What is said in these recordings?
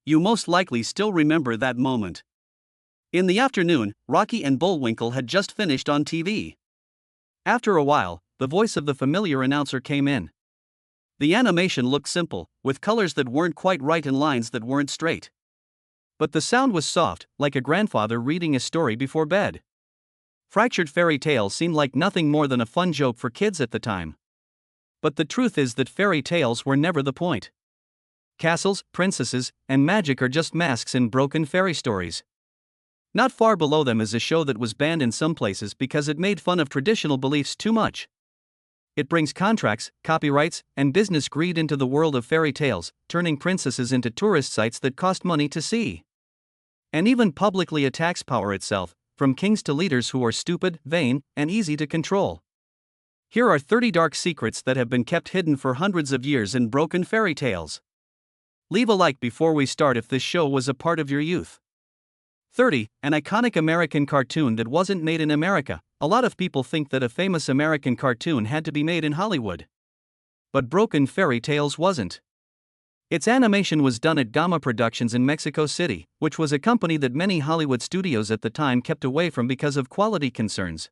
You most likely still remember that moment. In the afternoon, Rocky and Bullwinkle had just finished on TV. After a while, the voice of the familiar announcer came in. The animation looked simple, with colors that weren't quite right and lines that weren't straight. But the sound was soft, like a grandfather reading a story before bed. Fractured Fairy Tales seemed like nothing more than a fun joke for kids at the time. But the truth is that fairy tales were never the point. Castles, princesses, and magic are just masks in broken fairy stories. Not far below them is a show that was banned in some places because it made fun of traditional beliefs too much. It brings contracts, copyrights, and business greed into the world of fairy tales, turning princesses into tourist sites that cost money to see. And even publicly attacks power itself, from kings to leaders who are stupid, vain, and easy to control. Here are 30 dark secrets that have been kept hidden for hundreds of years in broken fairy tales. Leave a like before we start if this show was a part of your youth. 30. An iconic American cartoon that wasn't made in America. A lot of people think that a famous American cartoon had to be made in Hollywood. But Broken Fairy Tales wasn't. Its animation was done at Gamma Productions in Mexico City, which was a company that many Hollywood studios at the time kept away from because of quality concerns.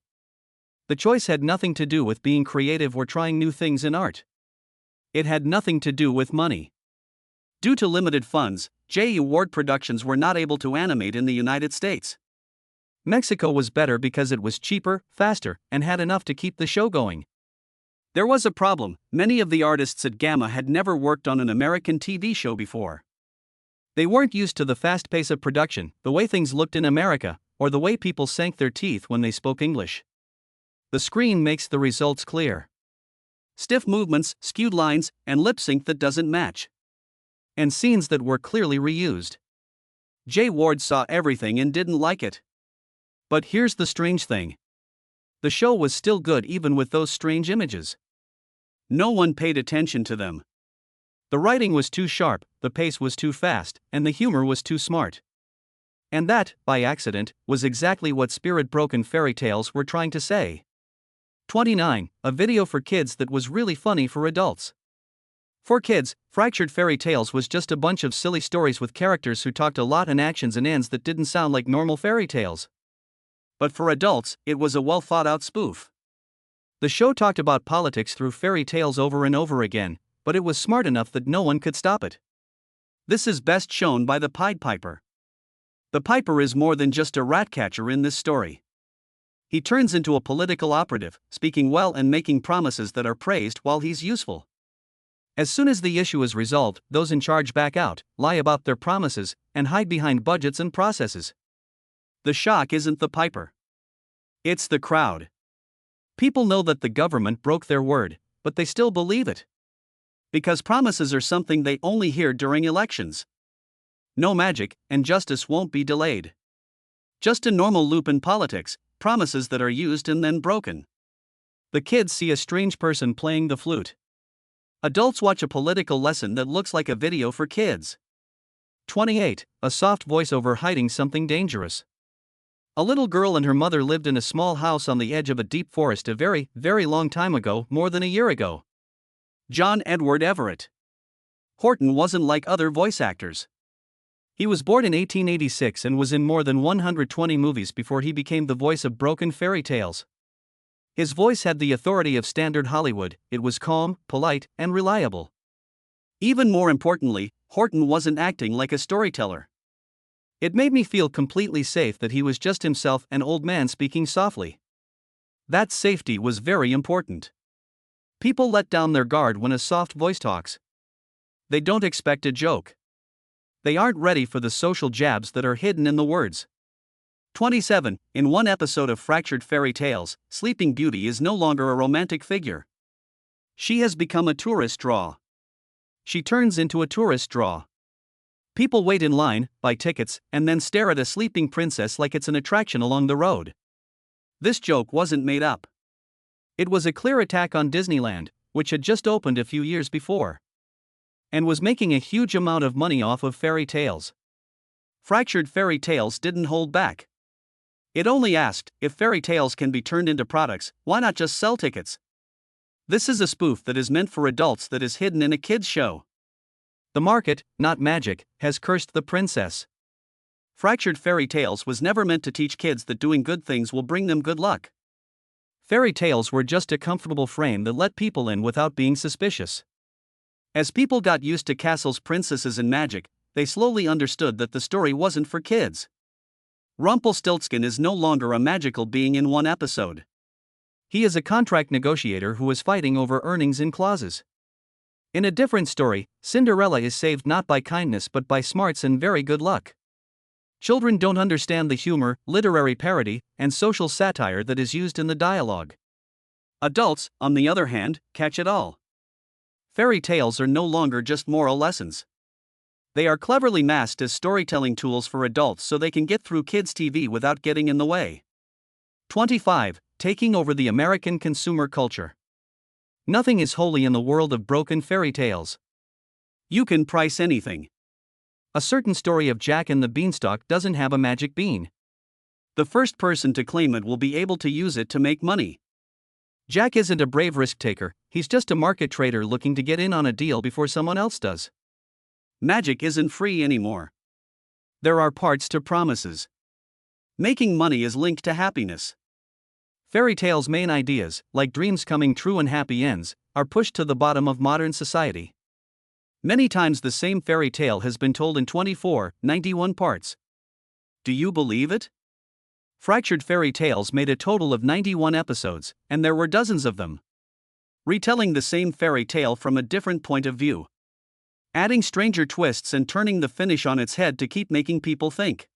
The choice had nothing to do with being creative or trying new things in art. It had nothing to do with money. Due to limited funds, J. Ward Productions were not able to animate in the United States. Mexico was better because it was cheaper, faster, and had enough to keep the show going. There was a problem: many of the artists at Gamma had never worked on an American TV show before. They weren't used to the fast pace of production, the way things looked in America, or the way people sank their teeth when they spoke English. The screen makes the results clear. Stiff movements, skewed lines, and lip sync that doesn't match. And scenes that were clearly reused. J. Ward saw everything and didn't like it. But here's the strange thing. The show was still good even with those strange images. No one paid attention to them. The writing was too sharp, the pace was too fast, and the humor was too smart. And that, by accident, was exactly what Spirit Broken Fairy Tales were trying to say. 29. A video for kids that was really funny for adults. For kids, Fractured Fairy Tales was just a bunch of silly stories with characters who talked a lot and actions and ends that didn't sound like normal fairy tales. But for adults, it was a well-thought-out spoof. The show talked about politics through fairy tales over and over again, but it was smart enough that no one could stop it. This is best shown by the Pied Piper. The Piper is more than just a rat catcher in this story. He turns into a political operative, speaking well and making promises that are praised while he's useful. As soon as the issue is resolved, those in charge back out, lie about their promises, and hide behind budgets and processes. The shock isn't the Piper. It's the crowd. People know that the government broke their word, but they still believe it. Because promises are something they only hear during elections. No magic, and justice won't be delayed. Just a normal loop in politics, promises that are used and then broken. The kids see a strange person playing the flute. Adults watch a political lesson that looks like a video for kids. 28. A soft voiceover hiding something dangerous. A little girl and her mother lived in a small house on the edge of a deep forest a very, very long time ago, more than a year ago. John Edward Everett. Horton wasn't like other voice actors. He was born in 1886 and was in more than 120 movies before he became the voice of Broken Fairy Tales. His voice had the authority of standard Hollywood. It was calm, polite, and reliable. Even more importantly, Horton wasn't acting like a storyteller. It made me feel completely safe that he was just himself, an old man speaking softly. That safety was very important. People let down their guard when a soft voice talks. They don't expect a joke. They aren't ready for the social jabs that are hidden in the words. 27. In one episode of Fractured Fairy Tales, Sleeping Beauty is no longer a romantic figure. She has become a tourist draw. She turns into a tourist draw. People wait in line, buy tickets, and then stare at a sleeping princess like it's an attraction along the road. This joke wasn't made up. It was a clear attack on Disneyland, which had just opened a few years before. And was making a huge amount of money off of fairy tales. Fractured Fairy Tales didn't hold back. It only asked, if fairy tales can be turned into products, why not just sell tickets? This is a spoof that is meant for adults that is hidden in a kids' show. The market, not magic, has cursed the princess. Fractured fairy tales was never meant to teach kids that doing good things will bring them good luck. Fairy tales were just a comfortable frame that let people in without being suspicious. As people got used to castles, princesses, and magic, they slowly understood that the story wasn't for kids. Rumpelstiltskin is no longer a magical being in one episode. He is a contract negotiator who is fighting over earnings in clauses. In a different story, Cinderella is saved not by kindness but by smarts and very good luck. Children don't understand the humor, literary parody, and social satire that is used in the dialogue. Adults, on the other hand, catch it all. Fairy tales are no longer just moral lessons. They are cleverly masked as storytelling tools for adults so they can get through kids' TV without getting in the way. 25. Taking over the American consumer culture. Nothing is holy in the world of broken fairy tales. You can price anything. A certain story of Jack and the Beanstalk doesn't have a magic bean. The first person to claim it will be able to use it to make money. Jack isn't a brave risk taker, he's just a market trader looking to get in on a deal before someone else does. Magic isn't free anymore. There are parts to promises. Making money is linked to happiness. Fairy tales' main ideas, like dreams coming true and happy ends, are pushed to the bottom of modern society. Many times the same fairy tale has been told in 91 parts. Do you believe it? Fractured fairy tales made a total of 91 episodes, and there were dozens of them. Retelling the same fairy tale from a different point of view. Adding stranger twists and turning the finish on its head to keep making people think.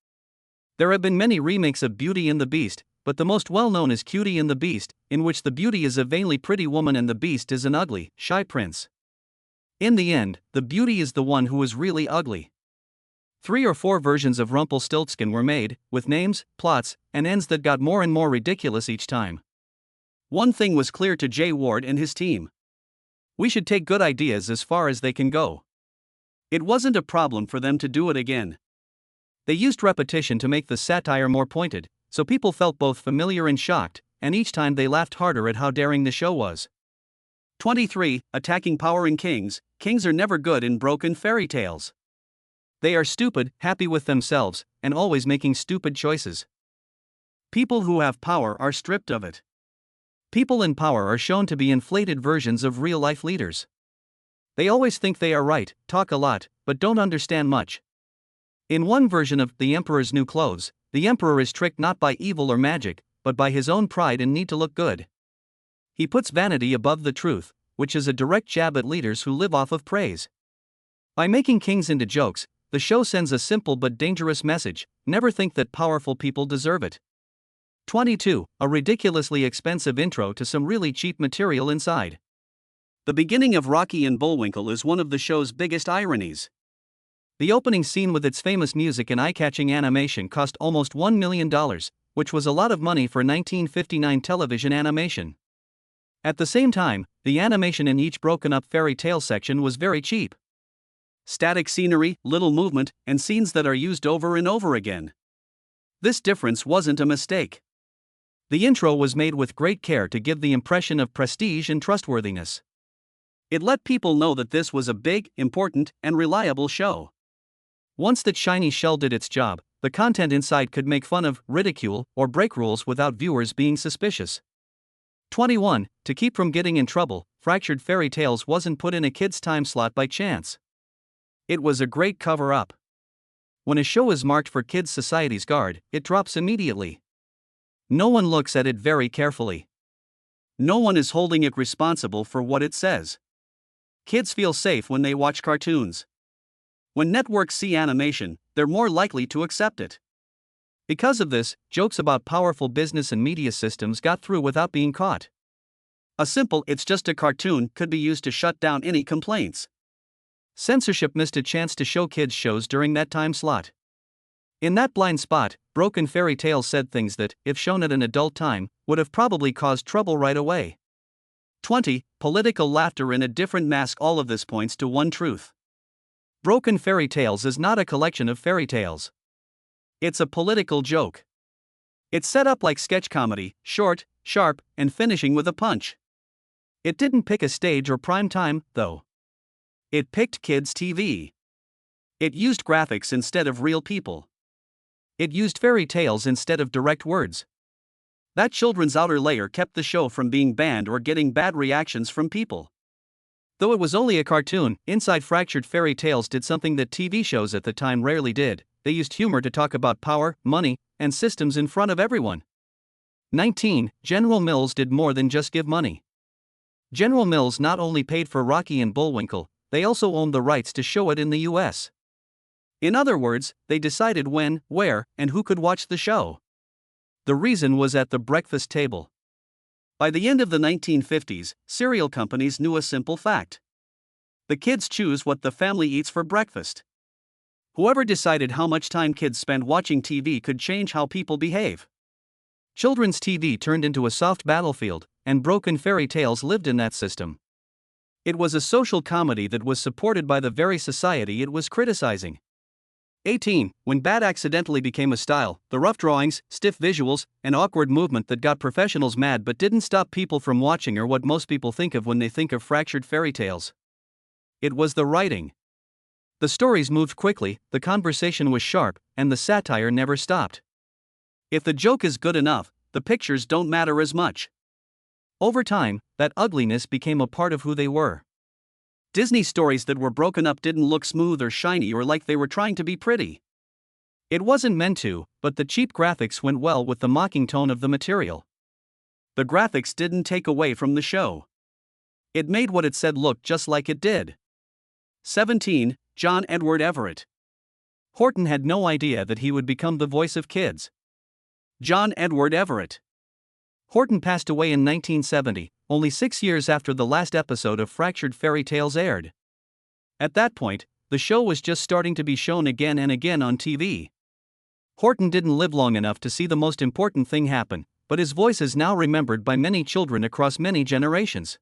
There have been many remakes of Beauty and the Beast, but the most well-known is Cutie and the Beast, in which the beauty is a vainly pretty woman and the beast is an ugly, shy prince. In the end, the beauty is the one who is really ugly. 3 or 4 versions of Rumpelstiltskin were made, with names, plots, and ends that got more and more ridiculous each time. One thing was clear to Jay Ward and his team. We should take good ideas as far as they can go. It wasn't a problem for them to do it again. They used repetition to make the satire more pointed, so people felt both familiar and shocked, and each time they laughed harder at how daring the show was. 23. Attacking power in kings. Kings are never good in broken fairy tales. They are stupid, happy with themselves, and always making stupid choices. People who have power are stripped of it. People in power are shown to be inflated versions of real-life leaders. They always think they are right, talk a lot, but don't understand much. In one version of The Emperor's New Clothes, the emperor is tricked not by evil or magic, but by his own pride and need to look good. He puts vanity above the truth, which is a direct jab at leaders who live off of praise. By making kings into jokes, the show sends a simple but dangerous message: never think that powerful people deserve it. 22. A ridiculously expensive intro to some really cheap material inside. The beginning of Rocky and Bullwinkle is one of the show's biggest ironies. The opening scene with its famous music and eye-catching animation cost almost $1 million, which was a lot of money for 1959 television animation. At the same time, the animation in each broken-up fairy tale section was very cheap. Static scenery, little movement, and scenes that are used over and over again. This difference wasn't a mistake. The intro was made with great care to give the impression of prestige and trustworthiness. It let people know that this was a big, important, and reliable show. Once that shiny shell did its job, the content inside could make fun of, ridicule, or break rules without viewers being suspicious. 21. To keep from getting in trouble, Fractured Fairy Tales wasn't put in a kid's time slot by chance. It was a great cover-up. When a show is marked for Kids Society's guard, it drops immediately. No one looks at it very carefully. No one is holding it responsible for what it says. Kids feel safe when they watch cartoons. When networks see animation, they're more likely to accept it. Because of this, jokes about powerful business and media systems got through without being caught. A simple "it's just a cartoon" could be used to shut down any complaints. Censorship missed a chance to show kids shows during that time slot. In that blind spot, Broken Fairy Tales said things that, if shown at an adult time, would have probably caused trouble right away. 20. Political laughter in a different mask. All of this points to one truth. Broken Fairy Tales is not a collection of fairy tales. It's a political joke. It's set up like sketch comedy, short, sharp, and finishing with a punch. It didn't pick a stage or prime time, though. It picked kids' TV. It used graphics instead of real people. It used fairy tales instead of direct words. That children's outer layer kept the show from being banned or getting bad reactions from people. Though it was only a cartoon, inside Fractured Fairy Tales did something that TV shows at the time rarely did. They used humor to talk about power, money, and systems in front of everyone. 19. General Mills did more than just give money. General Mills not only paid for Rocky and Bullwinkle, they also owned the rights to show it in the US. In other words, they decided when, where, and who could watch the show. The reason was at the breakfast table. By the end of the 1950s, cereal companies knew a simple fact. The kids choose what the family eats for breakfast. Whoever decided how much time kids spend watching TV could change how people behave. Children's TV turned into a soft battlefield, and broken fairy tales lived in that system. It was a social comedy that was supported by the very society it was criticizing. 18. When bad accidentally became a style, the rough drawings, stiff visuals, and awkward movement that got professionals mad but didn't stop people from watching are what most people think of when they think of Fractured Fairy Tales. It was the writing. The stories moved quickly, the conversation was sharp, and the satire never stopped. If the joke is good enough, the pictures don't matter as much. Over time, that ugliness became a part of who they were. Disney stories that were broken up didn't look smooth or shiny or like they were trying to be pretty. It wasn't meant to, but the cheap graphics went well with the mocking tone of the material. The graphics didn't take away from the show. It made what it said look just like it did. 17. John Edward Everett. Horton had no idea that he would become the voice of kids. John Edward Everett. Horton passed away in 1970, only 6 years after the last episode of Fractured Fairy Tales aired. At that point, the show was just starting to be shown again and again on TV. Horton didn't live long enough to see the most important thing happen, but his voice is now remembered by many children across many generations.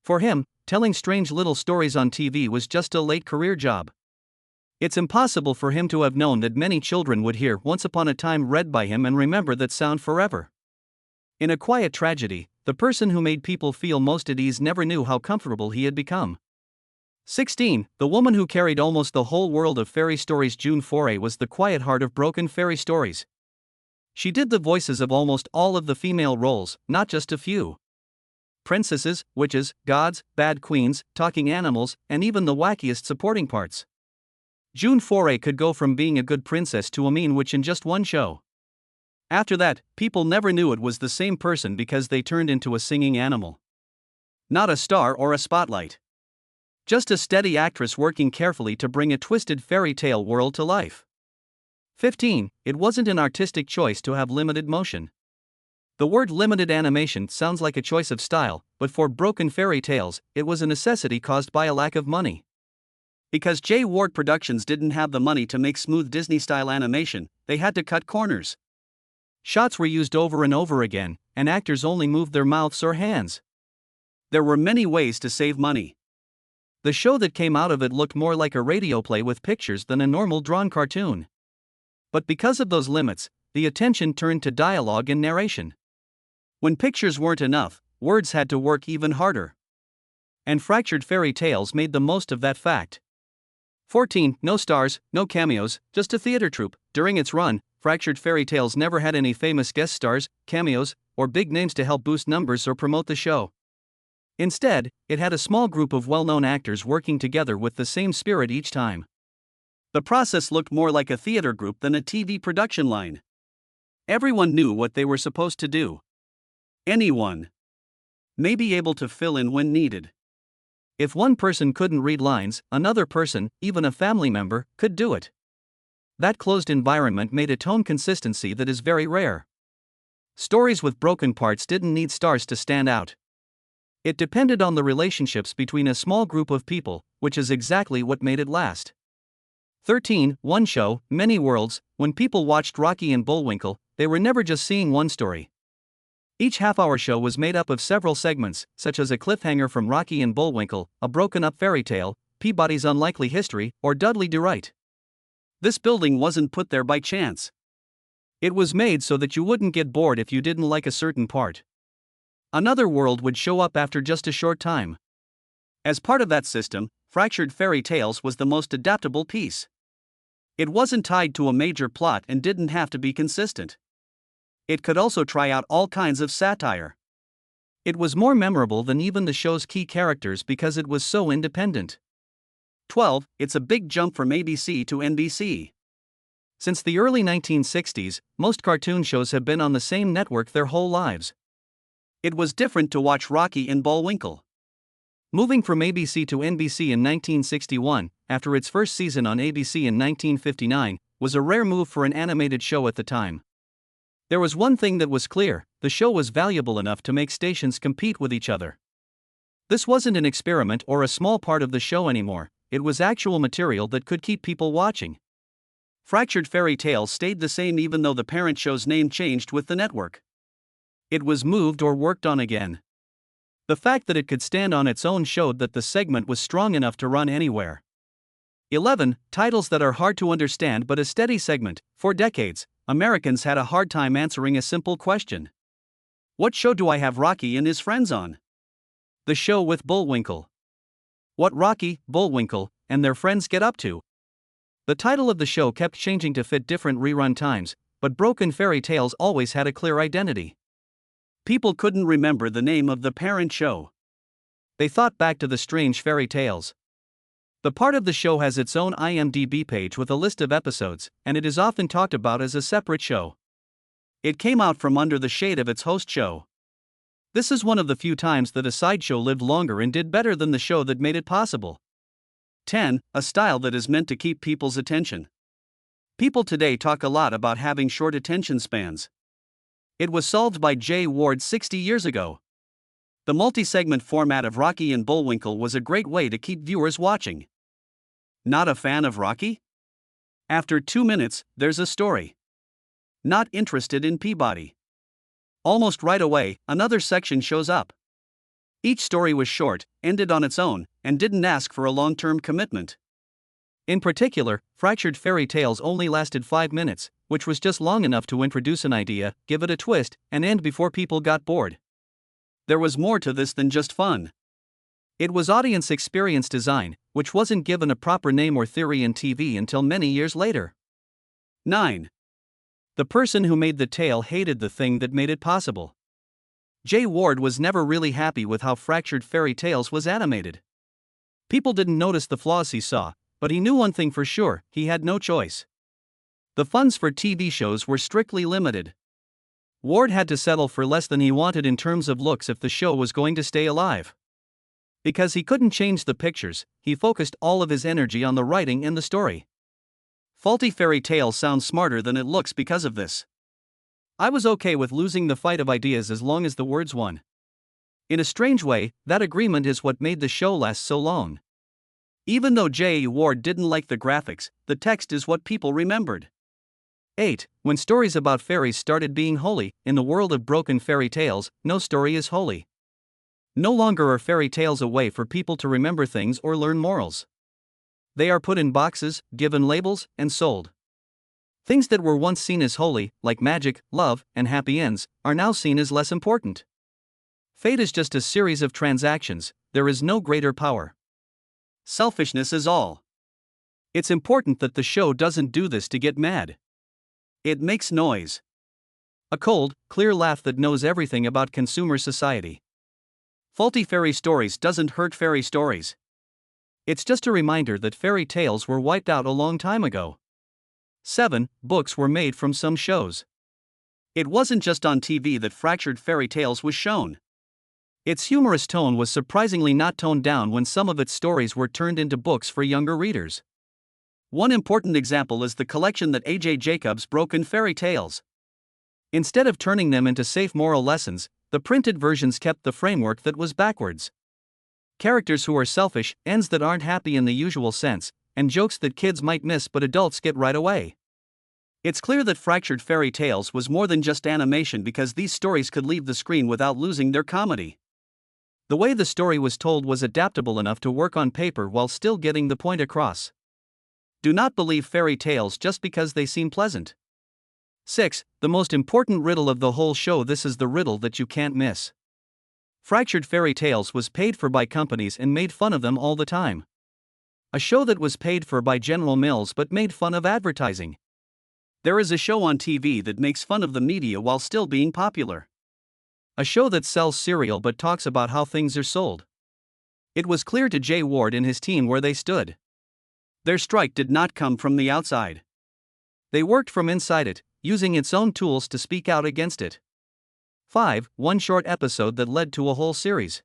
For him, telling strange little stories on TV was just a late career job. It's impossible for him to have known that many children would hear Once Upon a Time read by him and remember that sound forever. In A Quiet Tragedy, the person who made people feel most at ease never knew how comfortable he had become. 16. The woman who carried almost the whole world of fairy stories. June Foray was the quiet heart of broken fairy stories. She did the voices of almost all of the female roles, not just a few. Princesses, witches, gods, bad queens, talking animals, and even the wackiest supporting parts. June Foray could go from being a good princess to a mean witch in just one show. After that, people never knew it was the same person because they turned into a singing animal. Not a star or a spotlight. Just a steady actress working carefully to bring a twisted fairy tale world to life. 15. It wasn't an artistic choice to have limited motion. The word limited animation sounds like a choice of style, but for broken fairy tales, it was a necessity caused by a lack of money. Because J. Ward Productions didn't have the money to make smooth Disney-style animation, they had to cut corners. Shots were used over and over again, and actors only moved their mouths or hands. There were many ways to save money. The show that came out of it looked more like a radio play with pictures than a normal drawn cartoon. But because of those limits, the attention turned to dialogue and narration. When pictures weren't enough, words had to work even harder. And Fractured Fairy Tales made the most of that fact. 14. No stars, no cameos, just a theater troupe. During its run, Fractured Fairy Tales never had any famous guest stars, cameos, or big names to help boost numbers or promote the show. Instead, it had a small group of well-known actors working together with the same spirit each time. The process looked more like a theater group than a TV production line. Everyone knew what they were supposed to do. Anyone may be able to fill in when needed. If one person couldn't read lines, another person, even a family member, could do it. That closed environment made a tone consistency that is very rare. Stories with broken parts didn't need stars to stand out. It depended on the relationships between a small group of people, which is exactly what made it last. 13. One show, many worlds. When people watched Rocky and Bullwinkle, they were never just seeing one story. Each half-hour show was made up of several segments, such as a cliffhanger from Rocky and Bullwinkle, a broken-up fairy tale, Peabody's Unlikely History, or Dudley Do Right. This building wasn't put there by chance. It was made so that you wouldn't get bored if you didn't like a certain part. Another world would show up after just a short time. As part of that system, Fractured Fairy Tales was the most adaptable piece. It wasn't tied to a major plot and didn't have to be consistent. It could also try out all kinds of satire. It was more memorable than even the show's key characters because it was so independent. 12. It's a big jump from ABC to NBC. Since the early 1960s, most cartoon shows have been on the same network their whole lives. It was different to watch Rocky and Bullwinkle. Moving from ABC to NBC in 1961, after its first season on ABC in 1959, was a rare move for an animated show at the time. There was one thing that was clear: the show was valuable enough to make stations compete with each other. This wasn't an experiment or a small part of the show anymore, it was actual material that could keep people watching. Fractured Fairy Tales stayed the same even though the parent show's name changed with the network. It was moved or worked on again. The fact that it could stand on its own showed that the segment was strong enough to run anywhere. 11. Titles that are hard to understand but a steady segment. For decades, Americans had a hard time answering a simple question. What show do I have Rocky and his friends on? The show with Bullwinkle. What Rocky, Bullwinkle, and their friends get up to? The title of the show kept changing to fit different rerun times, but Broken Fairy Tales always had a clear identity. People couldn't remember the name of the parent show. They thought back to the Strange Fairy Tales. The part of the show has its own IMDb page with a list of episodes, and it is often talked about as a separate show. It came out from under the shade of its host show. This is one of the few times that a sideshow lived longer and did better than the show that made it possible. 10. A style that is meant to keep people's attention. People today talk a lot about having short attention spans. It was solved by J. Ward 60 years ago. The multi-segment format of Rocky and Bullwinkle was a great way to keep viewers watching. Not a fan of Rocky? After 2 minutes, there's a story. Not interested in Peabody? Almost right away, another section shows up. Each story was short, ended on its own, and didn't ask for a long-term commitment. In particular, Fractured Fairy Tales only lasted 5 minutes, which was just long enough to introduce an idea, give it a twist, and end before people got bored. There was more to this than just fun. It was audience experience design, which wasn't given a proper name or theory in TV until many years later. 9. The person who made the tale hated the thing that made it possible. J. Ward was never really happy with how Fractured Fairy Tales was animated. People didn't notice the flaws he saw, but he knew one thing for sure: he had no choice. The funds for TV shows were strictly limited. Ward had to settle for less than he wanted in terms of looks if the show was going to stay alive. Because he couldn't change the pictures, he focused all of his energy on the writing and the story. Faulty Fairy Tale sounds smarter than it looks because of this. I was okay with losing the fight of ideas as long as the words won. In a strange way, that agreement is what made the show last so long. Even though J. Ward didn't like the graphics, the text is what people remembered. 8. When stories about fairies started being holy, in the world of Broken Fairy Tales, no story is holy. No longer are fairy tales a way for people to remember things or learn morals. They are put in boxes, given labels, and sold. Things that were once seen as holy, like magic, love, and happy ends, are now seen as less important. Fate is just a series of transactions, there is no greater power. Selfishness is all. It's important that the show doesn't do this to get mad. It makes noise. A cold, clear laugh that knows everything about consumer society. Faulty fairy stories doesn't hurt fairy stories. It's just a reminder that fairy tales were wiped out a long time ago. 7. Books were made from some shows. It wasn't just on TV that Fractured Fairy Tales was shown. Its humorous tone was surprisingly not toned down when some of its stories were turned into books for younger readers. One important example is the collection that A.J. Jacobs' Broken Fairy Tales. Instead of turning them into safe moral lessons, the printed versions kept the framework that was backwards. Characters who are selfish, ends that aren't happy in the usual sense, and jokes that kids might miss but adults get right away. It's clear that Fractured Fairy Tales was more than just animation because these stories could leave the screen without losing their comedy. The way the story was told was adaptable enough to work on paper while still getting the point across. Do not believe fairy tales just because they seem pleasant. 6. The most important riddle of the whole show. This is the riddle that you can't miss. Fractured Fairy Tales was paid for by companies and made fun of them all the time. A show that was paid for by General Mills but made fun of advertising. There is a show on TV that makes fun of the media while still being popular. A show that sells cereal but talks about how things are sold. It was clear to Jay Ward and his team where they stood. Their strike did not come from the outside. They worked from inside it, using its own tools to speak out against it. 5. One short episode that led to a whole series.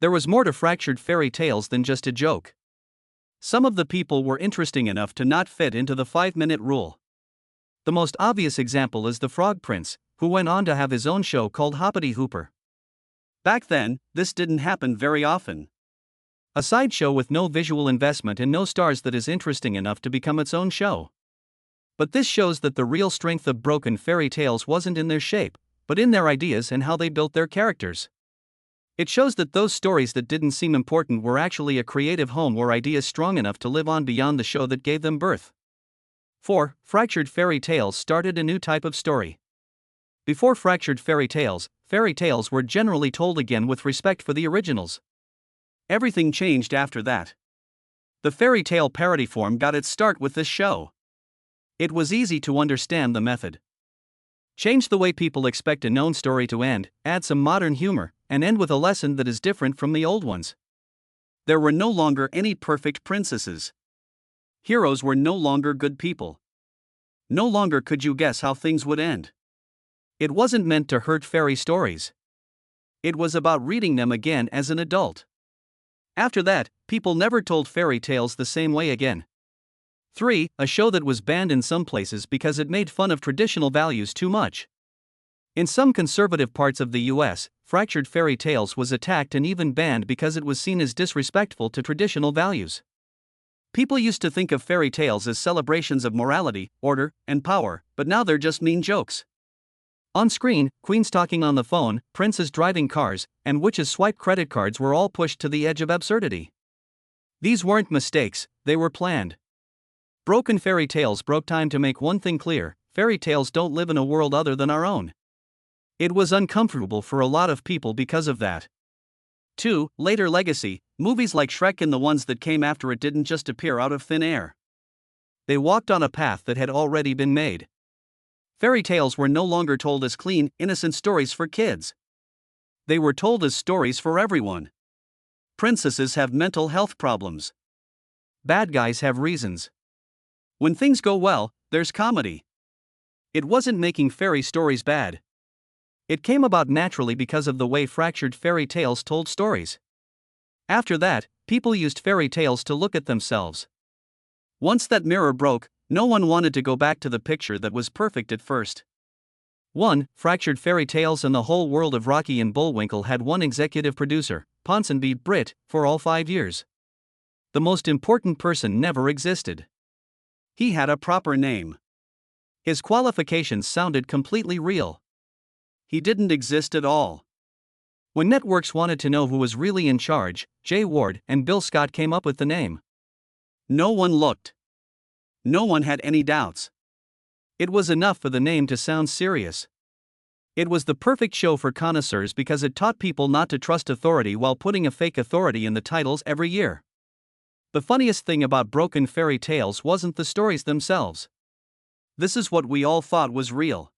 There was more to Fractured Fairy Tales than just a joke. Some of the people were interesting enough to not fit into the 5-minute rule. The most obvious example is the Frog Prince, who went on to have his own show called Hoppity Hooper. Back then, this didn't happen very often. A sideshow with no visual investment and no stars that is interesting enough to become its own show. But this shows that the real strength of Broken Fairy Tales wasn't in their shape, but in their ideas and how they built their characters. It shows that those stories that didn't seem important were actually a creative home where ideas strong enough to live on beyond the show that gave them birth. 4. Fractured Fairy Tales started a new type of story. Before Fractured Fairy Tales were generally told again with respect for the originals. Everything changed after that. The fairy tale parody form got its start with this show. It was easy to understand the method. Change the way people expect a known story to end, add some modern humor, and end with a lesson that is different from the old ones. There were no longer any perfect princesses. Heroes were no longer good people. No longer could you guess how things would end. It wasn't meant to hurt fairy stories. It was about reading them again as an adult. After that, people never told fairy tales the same way again. 3. A show that was banned in some places because it made fun of traditional values too much. In some conservative parts of the US, Fractured Fairy Tales was attacked and even banned because it was seen as disrespectful to traditional values. People used to think of fairy tales as celebrations of morality, order, and power, but now they're just mean jokes. On screen, queens talking on the phone, princes driving cars, and witches swipe credit cards were all pushed to the edge of absurdity. These weren't mistakes, they were planned. Broken Fairy Tales broke time to make one thing clear: fairy tales don't live in a world other than our own. It was uncomfortable for a lot of people because of that. 2. Later legacy. Movies like Shrek and the ones that came after it didn't just appear out of thin air. They walked on a path that had already been made. Fairy tales were no longer told as clean, innocent stories for kids. They were told as stories for everyone. Princesses have mental health problems. Bad guys have reasons. When things go well, there's comedy. It wasn't making fairy stories bad. It came about naturally because of the way Fractured Fairy Tales told stories. After that, people used fairy tales to look at themselves. Once that mirror broke, no one wanted to go back to the picture that was perfect at first. 1. Fractured Fairy Tales and the whole world of Rocky and Bullwinkle had one executive producer, Ponsonby Britt, for all 5 years. The most important person never existed. He had a proper name. His qualifications sounded completely real. He didn't exist at all. When networks wanted to know who was really in charge, Jay Ward and Bill Scott came up with the name. No one looked. No one had any doubts. It was enough for the name to sound serious. It was the perfect show for connoisseurs because it taught people not to trust authority while putting a fake authority in the titles every year. The funniest thing about Broken Fairy Tales wasn't the stories themselves. This is what we all thought was real.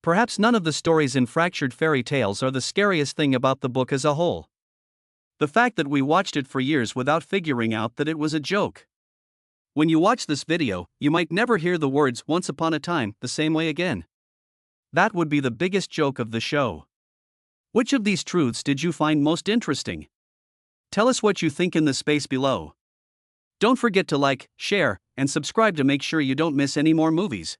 Perhaps none of the stories in Fractured Fairy Tales are the scariest thing about the book as a whole. The fact that we watched it for years without figuring out that it was a joke. When you watch this video, you might never hear the words "once upon a time" the same way again. That would be the biggest joke of the show. Which of these truths did you find most interesting? Tell us what you think in the space below. Don't forget to like, share, and subscribe to make sure you don't miss any more movies.